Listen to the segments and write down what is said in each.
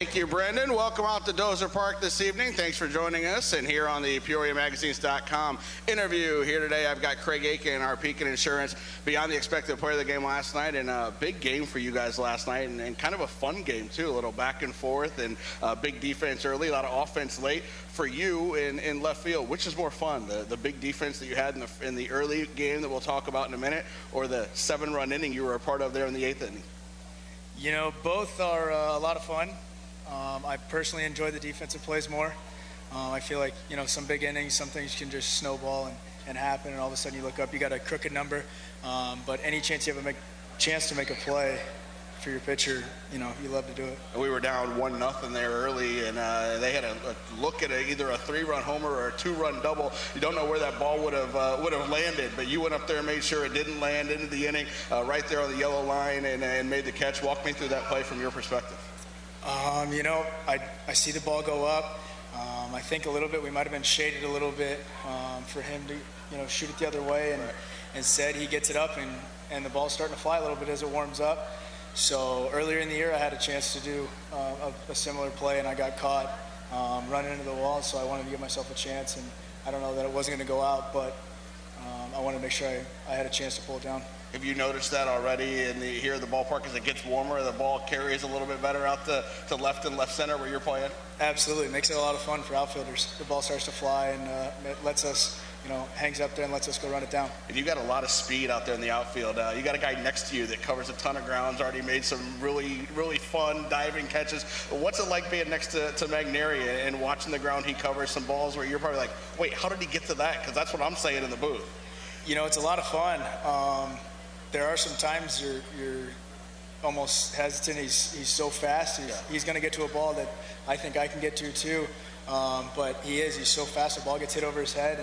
Thank you, Brendan. Welcome out to Dozer Park this evening. Thanks for joining us. And here on the PeoriaMagazines.com interview here today, I've got Craig Aikin, our Pekin Insurance, beyond the expected player of the game last night. And a big game for you guys last night, and kind of a fun game, too. A little back and forth and big defense early, a lot of offense late. For you in left field, which is more fun, the big defense that you had in the early game that we'll talk about in a minute, or the 7-run inning you were a part of there in the 8th inning? You know, both are a lot of fun. I personally enjoy the defensive plays more. I feel like, you know, some big innings, some things can just snowball and happen, and all of a sudden you look up, you got a crooked number. But any chance you have a chance to make a play for your pitcher, you know, you love to do it. We were down 1-0 there early, and they had a look at either a 3-run homer or a 2-run double. You don't know where that ball would have landed, but you went up there and made sure it didn't land into the inning, right there on the yellow line, and made the catch. Walk me through that play from your perspective. You know, I see the ball go up. I think a little bit we might have been shaded a little bit for him to, you know, shoot it the other way, and right. Instead he gets it up, and the ball's starting to fly a little bit as it warms up. So earlier in the year I had a chance to do a similar play, and I got caught running into the wall, so I wanted to give myself a chance, and I don't know that it wasn't going to go out, but I wanted to make sure I had a chance to pull it down. Have you noticed that already here at the ballpark as it gets warmer, the ball carries a little bit better out to left and left center where you're playing? Absolutely. It makes it a lot of fun for outfielders. The ball starts to fly, and it lets us, you know, hangs up there and lets us go run it down. And you got a lot of speed out there in the outfield. You got a guy next to you that covers a ton of grounds, already made some really, really fun diving catches. What's it like being next to Magneri and watching the ground he covers, some balls where you're probably like, wait, how did he get to that? Because that's what I'm saying in the booth. You know, it's a lot of fun. There are some times you're almost hesitant. He's so fast. He's going to get to a ball that I think I can get to too. But he's so fast. The ball gets hit over his head.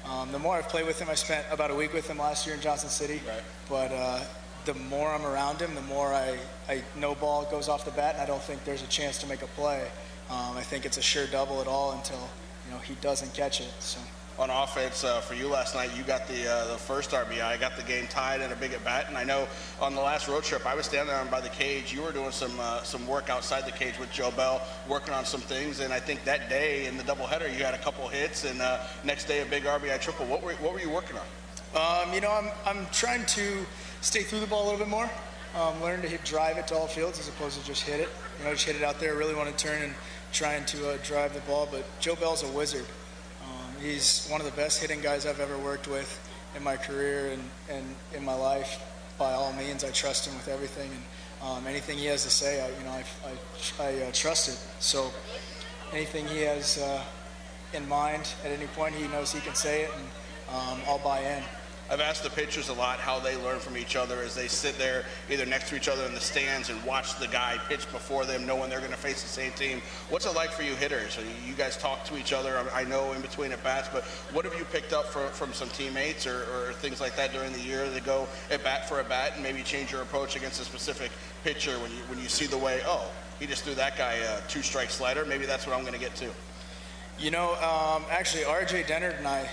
And the more I've played with him, I spent about a week with him last year in Johnson City. Right. But the more I'm around him, the more I know ball goes off the bat, and I don't think there's a chance to make a play. I think it's a sure double at all until, you know, he doesn't catch it. So. On offense, for you last night, you got the first RBI, got the game tied and a big at bat. And I know on the last road trip, I was standing there by the cage. You were doing some work outside the cage with Joe Bell, working on some things. And I think that day in the doubleheader, you had a couple hits, and next day a big RBI triple. What were you working on? You know, I'm trying to stay through the ball a little bit more. Learn to drive it to all fields as opposed to just hit it. You know, just hit it out there. Really want to turn and trying to drive the ball. But Joe Bell's a wizard. He's one of the best hitting guys I've ever worked with in my career and in my life. By all means, I trust him with everything, and anything he has to say, I trust it. So anything he has in mind at any point, he knows he can say it, and I'll buy in. I've asked the pitchers a lot how they learn from each other as they sit there either next to each other in the stands and watch the guy pitch before them, knowing they're going to face the same team. What's it like for you hitters? You guys talk to each other, I know, in between at bats, but what have you picked up from some teammates or things like that during the year that go at bat for a bat and maybe change your approach against a specific pitcher when you see the way, oh, he just threw that guy a 2-strike slider, maybe that's what I'm going to get to? You know, actually, R.J. Dennard and I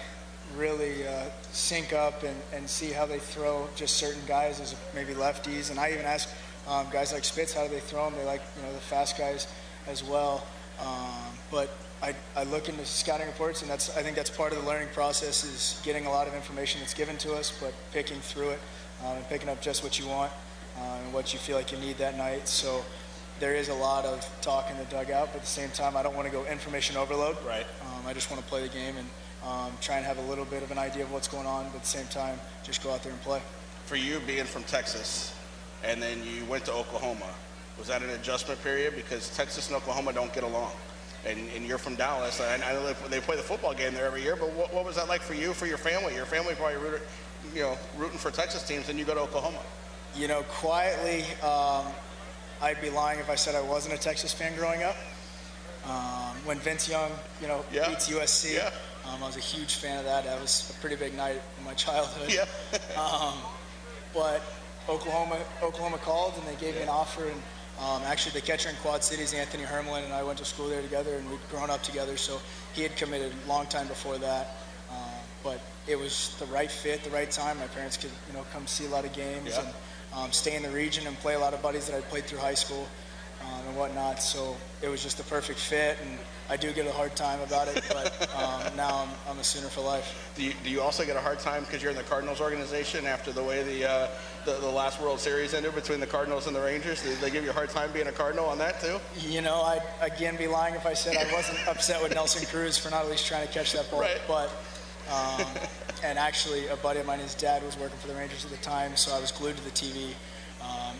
really sync up and see how they throw just certain guys as maybe lefties. And I even ask guys like Spitz how do they throw them. They like, you know, the fast guys as well. But I look into scouting reports, and I think that's part of the learning process, is getting a lot of information that's given to us, but picking through it and picking up just what you want and what you feel like you need that night. So there is a lot of talk in the dugout, but at the same time, I don't want to go information overload. Right. I just want to play the game and try and have a little bit of an idea of what's going on, but at the same time, just go out there and play. For you being from Texas, and then you went to Oklahoma, was that an adjustment period? Because Texas and Oklahoma don't get along. And you're from Dallas. I know they play the football game there every year, but what was that like for you, for your family? Your family probably rooting for Texas teams, and you go to Oklahoma. You know, quietly, I'd be lying if I said I wasn't a Texas fan growing up. When Vince Young, beats USC. Yeah. I was a huge fan of that. That was a pretty big night in my childhood. Yeah. But Oklahoma called, and they gave me an offer. And actually, the catcher in Quad Cities, Anthony Hermelin, and I went to school there together, and we'd grown up together. So he had committed a long time before that. But it was the right fit, the right time. My parents could, come see a lot of games and stay in the region and play a lot of buddies that I played through high school. and whatnot. So it was just the perfect fit, and I do get a hard time about it, but now I'm a Sooner for life. Do you also get a hard time because you're in the Cardinals organization after the way the last World Series ended between the Cardinals and the Rangers? Did they give you a hard time being a Cardinal on that too? You know, I'd again be lying if I said I wasn't upset with Nelson Cruz for not at least trying to catch that ball. Right. But and actually, a buddy of mine, his dad was working for the Rangers at the time, so I was glued to the TV,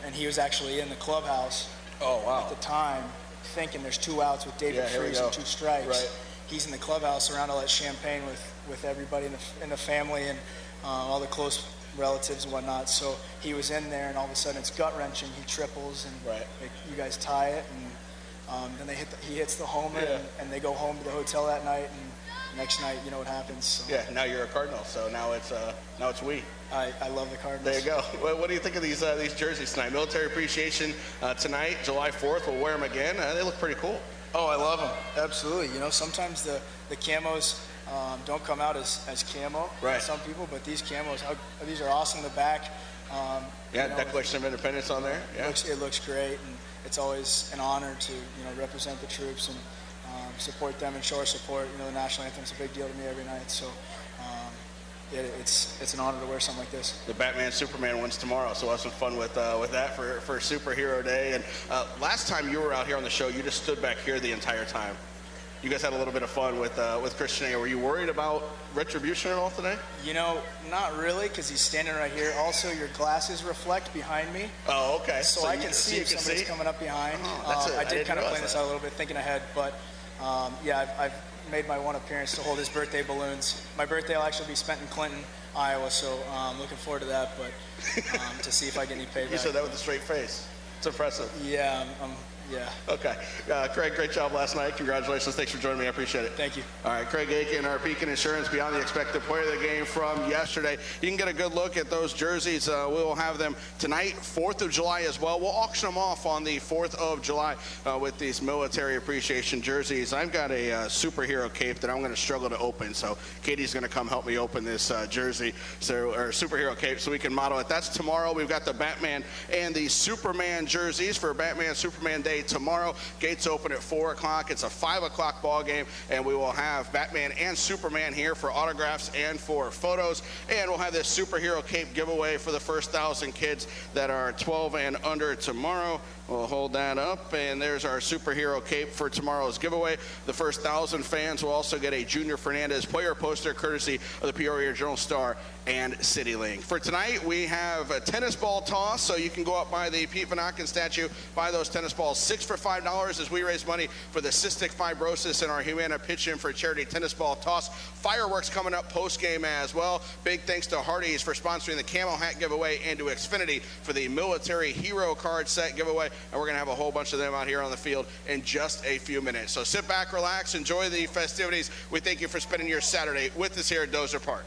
and he was actually in the clubhouse. Oh, wow. At the time, thinking there's 2 outs with David Freese and 2 strikes. Right. He's in the clubhouse around all that champagne with everybody in the family and all the close relatives and whatnot. So he was in there, and all of a sudden it's gut-wrenching. He triples, and you guys tie it, and then he hits the homer, and they go home to the hotel that night, and next night, you know what happens. So. Yeah, now you're a Cardinal, so now it's we. I love the Cardinals. There you go. What do you think of these jerseys tonight? Military Appreciation tonight, July 4th. We'll wear them again. They look pretty cool. Oh, I love them. Absolutely. You know, sometimes the camos don't come out as camo for some people, but these camos, these are awesome in the back. Declaration of Independence on there. Yeah. It looks great, and it's always an honor to represent the troops and support them and show our support. You know, the national anthem's a big deal to me every night, so it's an honor to wear something like this. The Batman Superman one's tomorrow, so we'll have some fun with that for Superhero Day. And last time you were out here on the show, you just stood back here the entire time. You guys had a little bit of fun with Christian A. Were you worried about retribution at all today? You know, not really, because he's standing right here. Also, your glasses reflect behind me. Oh, okay. So I can see if somebody's coming up behind. I did kind of plan this out a little bit, thinking ahead, but I've made my one appearance to hold his birthday balloons. My birthday will actually be spent in Clinton, Iowa, so I'm looking forward to that, but to see if I get any payback. You said that with a straight face. It's impressive. Yeah, yeah. Okay. Craig, great job last night. Congratulations. Thanks for joining me. I appreciate it. Thank you. All right, Craig Aikin, our Pekin Insurance Beyond the Expected Player of the Game from yesterday. You can get a good look at those jerseys. We will have them tonight, 4th of July as well. We'll auction them off on the 4th of July with these military appreciation jerseys. I've got a superhero cape that I'm going to struggle to open, so Katie's going to come help me open this jersey, or superhero cape, so we can model it. That's tomorrow. We've got the Batman and the Superman jerseys for Batman Superman Day tomorrow. Gates open at 4 o'clock. It's a 5 o'clock ball game, and we will have Batman and Superman here for autographs and for photos. And we'll have this superhero cape giveaway for the first 1,000 kids that are 12 and under tomorrow. We'll hold that up, and there's our superhero cape for tomorrow's giveaway. The first 1,000 fans will also get a Junior Fernandez player poster courtesy of the Peoria Journal-Star and CityLink. For tonight, we have a tennis ball toss, so you can go up by the Pete Van Aken statue, buy those tennis balls, 6 for $5 as we raise money for the cystic fibrosis and our Humana pitch-in for a charity tennis ball toss. Fireworks coming up post-game as well. Big thanks to Hardee's for sponsoring the camo hat giveaway and to Xfinity for the military hero card set giveaway. And we're going to have a whole bunch of them out here on the field in just a few minutes. So sit back, relax, enjoy the festivities. We thank you for spending your Saturday with us here at Dozer Park.